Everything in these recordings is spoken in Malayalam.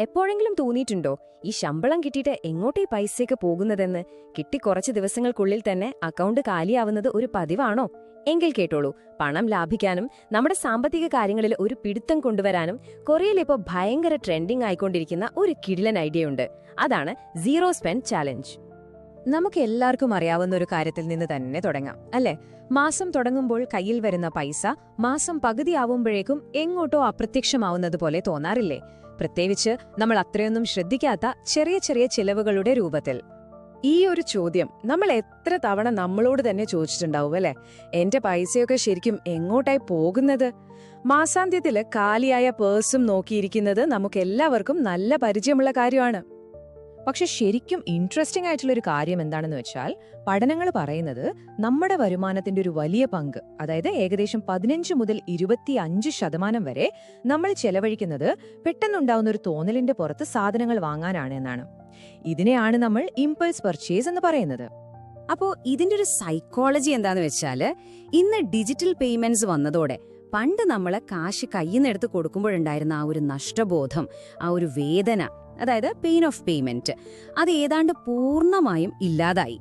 എപ്പോഴെങ്കിലും തോന്നിയിട്ടുണ്ടോ ഈ ശമ്പളം കിട്ടിയിട്ട് എങ്ങോട്ടേ പൈസയൊക്കെ പോകുന്നതെന്ന്? കിട്ടി കുറച്ച് ദിവസങ്ങൾക്കുള്ളിൽ തന്നെ അക്കൗണ്ട് കാലിയാവുന്നത് ഒരു പതിവാണോ? എങ്കിൽ കേട്ടോളൂ, പണം ലാഭിക്കാനും നമ്മുടെ സാമ്പത്തിക കാര്യങ്ങളിൽ ഒരു പിടുത്തം കൊണ്ടുവരാനും കൊറിയയിൽ ഇപ്പോൾ ഭയങ്കര ട്രെൻഡിംഗ് ആയിക്കൊണ്ടിരിക്കുന്ന ഒരു കിടിലൻ ഐഡിയ ഉണ്ട്. അതാണ് സീറോ സ്പെൻഡ് ചാലഞ്ച്. നമുക്ക് എല്ലാവർക്കും അറിയാവുന്ന ഒരു കാര്യത്തിൽ നിന്ന് തന്നെ തുടങ്ങാം, അല്ലേ? മാസം തുടങ്ങുമ്പോൾ കയ്യിൽ വരുന്ന പൈസ മാസം പകുതിയാവുമ്പോഴേക്കും എങ്ങോട്ടോ അപ്രത്യക്ഷമാവുന്നത് പോലെ തോന്നാറില്ലേ? പ്രത്യേകിച്ച് നമ്മൾ അത്രയൊന്നും ശ്രദ്ധിക്കാത്ത ചെറിയ ചെറിയ ചിലവുകളുടെ രൂപത്തിൽ. ഈ ഒരു ചോദ്യം നമ്മൾ എത്ര തവണ നമ്മളോട് തന്നെ ചോദിച്ചിട്ടുണ്ടാവും, അല്ലേ? എന്റെ പൈസയൊക്കെ ശരിക്കും എങ്ങോട്ടായി പോകുന്നത്? മാസാന്ത്യത്തില് കാലിയായ പേഴ്സും നോക്കിയിരിക്കുന്നത് നമുക്കെല്ലാവർക്കും നല്ല പരിചയമുള്ള കാര്യമാണ്. പക്ഷെ ശരിക്കും ഇൻട്രസ്റ്റിംഗ് ആയിട്ടുള്ളൊരു കാര്യം എന്താണെന്ന് വെച്ചാൽ, പഠനങ്ങൾ പറയുന്നത് നമ്മുടെ വരുമാനത്തിന്റെ ഒരു വലിയ പങ്ക്, അതായത് ഏകദേശം 15 മുതൽ 25% വരെ നമ്മൾ ചെലവഴിക്കുന്നത് പെട്ടെന്നുണ്ടാവുന്ന ഒരു തോന്നലിന്റെ പുറത്ത് സാധനങ്ങൾ വാങ്ങാനാണ് എന്നാണ്. ഇതിനെയാണ് നമ്മൾ ഇംപൾസ് പർച്ചേസ് എന്ന് പറയുന്നത്. അപ്പോ ഇതിന്റെ ഒരു സൈക്കോളജി എന്താന്ന് വെച്ചാല്, ഇന്ന് ഡിജിറ്റൽ പേയ്മെന്റ്സ് വന്നതോടെ പണ്ട് നമ്മള് കാശ് കയ്യിൽ നിന്ന് എടുത്ത് കൊടുക്കുമ്പോഴുണ്ടായിരുന്ന ആ ഒരു നഷ്ടബോധം, ആ ഒരു വേദന, അതായത് പെയിൻ ഓഫ് പേയ്മെന്റ്, അത് ഏതാണ്ട് പൂർണ്ണമായും ഇല്ലാതായി.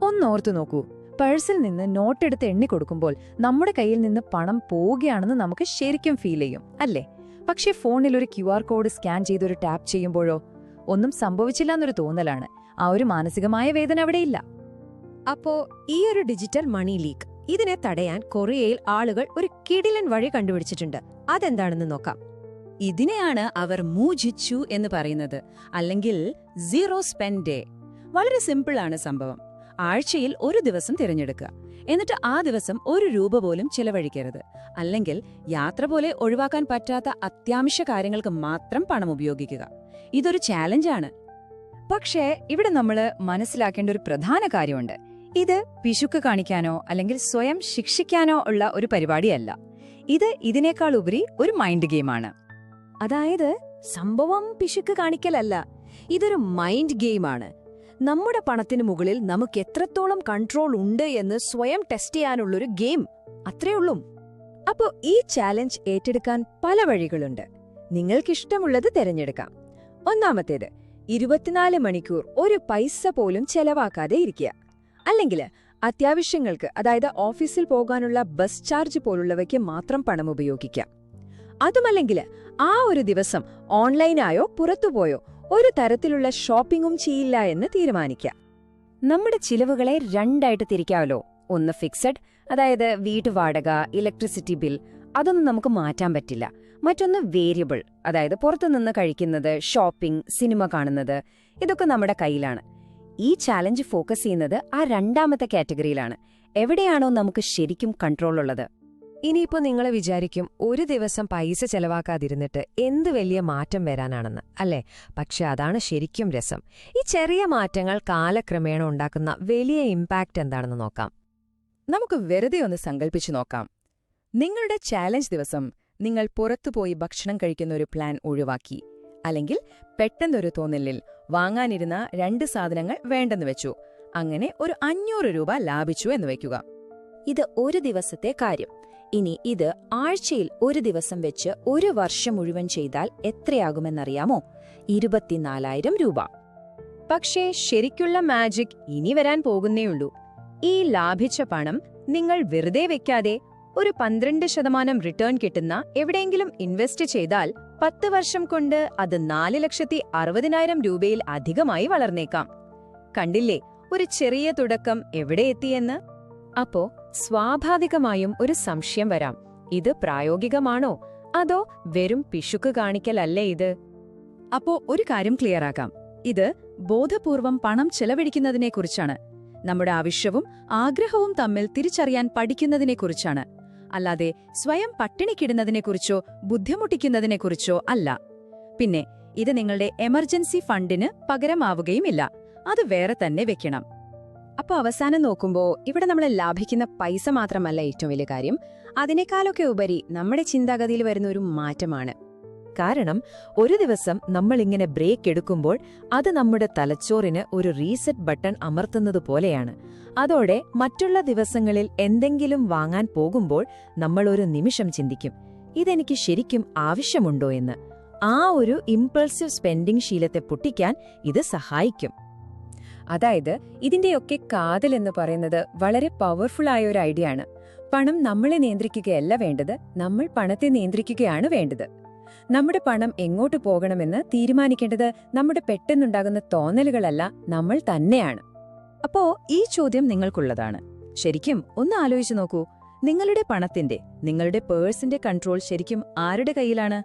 ഒന്നോർത്തു നോക്കൂ, പേഴ്സിൽ നിന്ന് നോട്ടെടുത്ത് എണ്ണി കൊടുക്കുമ്പോൾ നമ്മുടെ കയ്യിൽ നിന്ന് പണം പോവുകയാണെന്ന് നമുക്ക് ശരിക്കും ഫീൽ ചെയ്യും, അല്ലേ? പക്ഷേ ഫോണിൽ ഒരു QR കോഡ് സ്കാൻ ചെയ്തൊരു ടാപ്പ് ചെയ്യുമ്പോഴോ ഒന്നും സംഭവിച്ചില്ല എന്നൊരു തോന്നലാണ്. ആ ഒരു മാനസികമായ വേദന അവിടെയില്ല. അപ്പോ ഈ ഒരു ഡിജിറ്റൽ മണി ലീക്ക്, ഇതിനെ തടയാൻ കൊറിയയിൽ ആളുകൾ ഒരു കിടിലൻ വഴി കണ്ടുപിടിച്ചിട്ടുണ്ട്. അതെന്താണെന്ന് നോക്കാം. ഇതിനെയാണ് അവർ മൂജിച്ചു എന്ന് പറയുന്നത്, അല്ലെങ്കിൽ സീറോ സ്പെൻഡ് ഡേ. വളരെ സിമ്പിൾ ആണ് സംഭവം. ആഴ്ചയിൽ ഒരു ദിവസം തിരഞ്ഞെടുക്കുക, എന്നിട്ട് ആ ദിവസം ₹1 പോലും ചെലവഴിക്കരുത്. അല്ലെങ്കിൽ യാത്ര പോലെ ഒഴിവാക്കാൻ പറ്റാത്ത അത്യാവശ്യ കാര്യങ്ങൾക്ക് മാത്രം പണം ഉപയോഗിക്കുക. ഇതൊരു ചാലഞ്ചാണ്. പക്ഷേ ഇവിടെ നമ്മൾ മനസ്സിലാക്കേണ്ട ഒരു പ്രധാന കാര്യമുണ്ട്. ഇത് പിശുക്ക് കാണിക്കാനോ അല്ലെങ്കിൽ സ്വയം ശിക്ഷിക്കാനോ ഉള്ള ഒരു പരിപാടിയല്ല. ഇതിനേക്കാൾ ഉപരി ഒരു മൈൻഡ് ഗെയിമാണ്. അതായത് സംഭവം പിശുക്ക് കാണിക്കലല്ല, ഇതൊരു മൈൻഡ് ഗെയിമാണ്. നമ്മുടെ പണത്തിന് മുകളിൽ നമുക്ക് എത്രത്തോളം കൺട്രോൾ ഉണ്ട് എന്ന് സ്വയം ടെസ്റ്റ് ചെയ്യാനുള്ളൊരു ഗെയിം, അത്രയുള്ളൂ. അപ്പോ ഈ ചാലഞ്ച് ഏറ്റെടുക്കാൻ പല വഴികളുണ്ട്. നിങ്ങൾക്കിഷ്ടമുള്ളത് തിരഞ്ഞെടുക്കാം. ഒന്നാമത്തേത്, 24 മണിക്കൂർ ഒരു പൈസ പോലും ചെലവാക്കാതെ ഇരിക്കുക. അല്ലെങ്കിൽ അത്യാവശ്യങ്ങൾക്ക്, അതായത് ഓഫീസിൽ പോകാനുള്ള ബസ് ചാർജ് പോലുള്ളവയ്ക്ക് മാത്രം പണം ഉപയോഗിക്കാം. അതുമല്ലെങ്കിൽ ആ ഒരു ദിവസം ഓൺലൈനായോ പുറത്തുപോയോ ഒരു തരത്തിലുള്ള ഷോപ്പിംഗും ചെയ്യില്ല എന്ന് തീരുമാനിക്കാം. നമ്മുടെ ചിലവുകളെ രണ്ടായിട്ട് തിരിക്കാമല്ലോ. ഒന്ന് ഫിക്സഡ്, അതായത് വീട്ടുവാടക, ഇലക്ട്രിസിറ്റി ബിൽ, അതൊന്നും നമുക്ക് മാറ്റാൻ പറ്റില്ല. മറ്റൊന്ന് വേരിയബിൾ, അതായത് പുറത്തുനിന്ന് കഴിക്കുന്നത്, ഷോപ്പിംഗ്, സിനിമ കാണുന്നത്, ഇതൊക്കെ നമ്മുടെ കയ്യിലാണ്. ഈ ചാലഞ്ച് ഫോക്കസ് ചെയ്യുന്നത് ആ രണ്ടാമത്തെ കാറ്റഗറിയിലാണ്. എവിടെയാണോ നമുക്ക് ശരിക്കും കൺട്രോൾ ഉള്ളത്. ഇനിയിപ്പോ നിങ്ങൾ വിചാരിക്കും, ഒരു ദിവസം പൈസ ചെലവാക്കാതിരുന്നിട്ട് എന്ത് വലിയ മാറ്റം വരാനാണെന്ന്, അല്ലേ? പക്ഷെ അതാണ് ശരിക്കും രസം. ഈ ചെറിയ മാറ്റങ്ങൾ കാലക്രമേണ ഉണ്ടാക്കുന്ന വലിയ ഇമ്പാക്റ്റ് എന്താണെന്ന് നോക്കാം. നമുക്ക് വെറുതെ ഒന്ന് സങ്കല്പിച്ചു നോക്കാം. നിങ്ങളുടെ ചാലഞ്ച് ദിവസം നിങ്ങൾ പുറത്തുപോയി ഭക്ഷണം കഴിക്കുന്ന ഒരു പ്ലാൻ ഒഴിവാക്കി. അല്ലെങ്കിൽ പെട്ടെന്നൊരു തോന്നലിൽ വാങ്ങാനിരുന്ന 2 സാധനങ്ങൾ വേണ്ടെന്ന് വെച്ചു. അങ്ങനെ ഒരു ₹500 ലാഭിച്ചു എന്ന് വയ്ക്കുക. ഇത് ഒരു ദിവസത്തെ കാര്യം. ഇനി ഇത് ആഴ്ചയിൽ ഒരു ദിവസം വെച്ച് ഒരു വർഷം മുഴുവൻ ചെയ്താൽ എത്രയാകുമെന്നറിയാമോ? ₹24,000. പക്ഷേ ശരിക്കുള്ള മാജിക് ഇനി വരാൻ പോകുന്നേയുള്ളൂ. ഈ ലാഭിച്ച പണം നിങ്ങൾ വെറുതെ വെക്കാതെ ഒരു 12% റിട്ടേൺ കിട്ടുന്ന എവിടെയെങ്കിലും ഇൻവെസ്റ്റ് ചെയ്താൽ 10 വർഷം കൊണ്ട് അത് ₹4,60,000 അധികമായി വളർന്നേക്കാം. കണ്ടില്ലേ ഒരു ചെറിയ തുടക്കം എവിടെ എത്തിയെന്ന്? അപ്പോ സ്വാഭാവികമായും ഒരു സംശയം വരാം, ഇത് പ്രായോഗികമാണോ അതോ വെറും പിശുക്ക് കാണിക്കലല്ലേ ഇത്? അപ്പോ ഒരു കാര്യം ക്ലിയറാക്കാം. ഇത് ബോധപൂർവം പണം ചെലവഴിക്കുന്നതിനെക്കുറിച്ചാണ്. നമ്മുടെ ആവശ്യവും ആഗ്രഹവും തമ്മിൽ തിരിച്ചറിയാൻ പഠിക്കുന്നതിനെക്കുറിച്ചാണ്. അല്ലാതെ സ്വയം പട്ടിണിക്കിടുന്നതിനെക്കുറിച്ചോ ബുദ്ധിമുട്ടിക്കുന്നതിനെക്കുറിച്ചോ അല്ല. പിന്നെ ഇത് നിങ്ങളുടെ എമർജൻസി ഫണ്ടിന് പകരമാവുകയുമില്ല. അത് വേറെ തന്നെ വെക്കണം. അപ്പോൾ അവസാനം നോക്കുമ്പോൾ ഇവിടെ നമ്മൾ ലാഭിക്കുന്ന പൈസ മാത്രമല്ല ഏറ്റവും വലിയ കാര്യം, അതിനേക്കാളൊക്കെ ഉപരി നമ്മുടെ ചിന്താഗതിയിൽ വരുന്ന ഒരു മാറ്റമാണ്. കാരണം ഒരു ദിവസം നമ്മളിങ്ങനെ ബ്രേക്ക് എടുക്കുമ്പോൾ അത് നമ്മുടെ തലച്ചോറിന് ഒരു റീസെറ്റ് ബട്ടൺ അമർത്തുന്നത് പോലെയാണ്. അതോടെ മറ്റുള്ള ദിവസങ്ങളിൽ എന്തെങ്കിലും വാങ്ങാൻ പോകുമ്പോൾ നമ്മൾ ഒരു നിമിഷം ചിന്തിക്കും, ഇതെനിക്ക് ശരിക്കും ആവശ്യമുണ്ടോ എന്ന്. ആ ഒരു ഇമ്പൾസീവ് സ്പെൻഡിംഗ് ശീലത്തെ പൊട്ടിക്കാൻ ഇത് സഹായിക്കും. അതായത് ഇതിന്റെയൊക്കെ കാതൽ എന്ന് പറയുന്നത് വളരെ പവർഫുൾ ആയ ഒരു ഐഡിയ ആണ്. പണം നമ്മളെ നിയന്ത്രിക്കുകയല്ല വേണ്ടത്, നമ്മൾ പണത്തെ നിയന്ത്രിക്കുകയാണ് വേണ്ടത്. നമ്മുടെ പണം എങ്ങോട്ട് പോകണമെന്ന് തീരുമാനിക്കേണ്ടത് നമ്മുടെ പെട്ടെന്നുണ്ടാകുന്ന തോന്നലുകളല്ല, നമ്മൾ തന്നെയാണ്. അപ്പോ ഈ ചോദ്യം നിങ്ങൾക്കുള്ളതാണ്. ശരിക്കും ഒന്ന് ആലോചിച്ചു നോക്കൂ, നിങ്ങളുടെ പണത്തിന്റെ, നിങ്ങളുടെ പേഴ്സിന്റെ കൺട്രോൾ ശരിക്കും ആരുടെ കയ്യിലാണ്?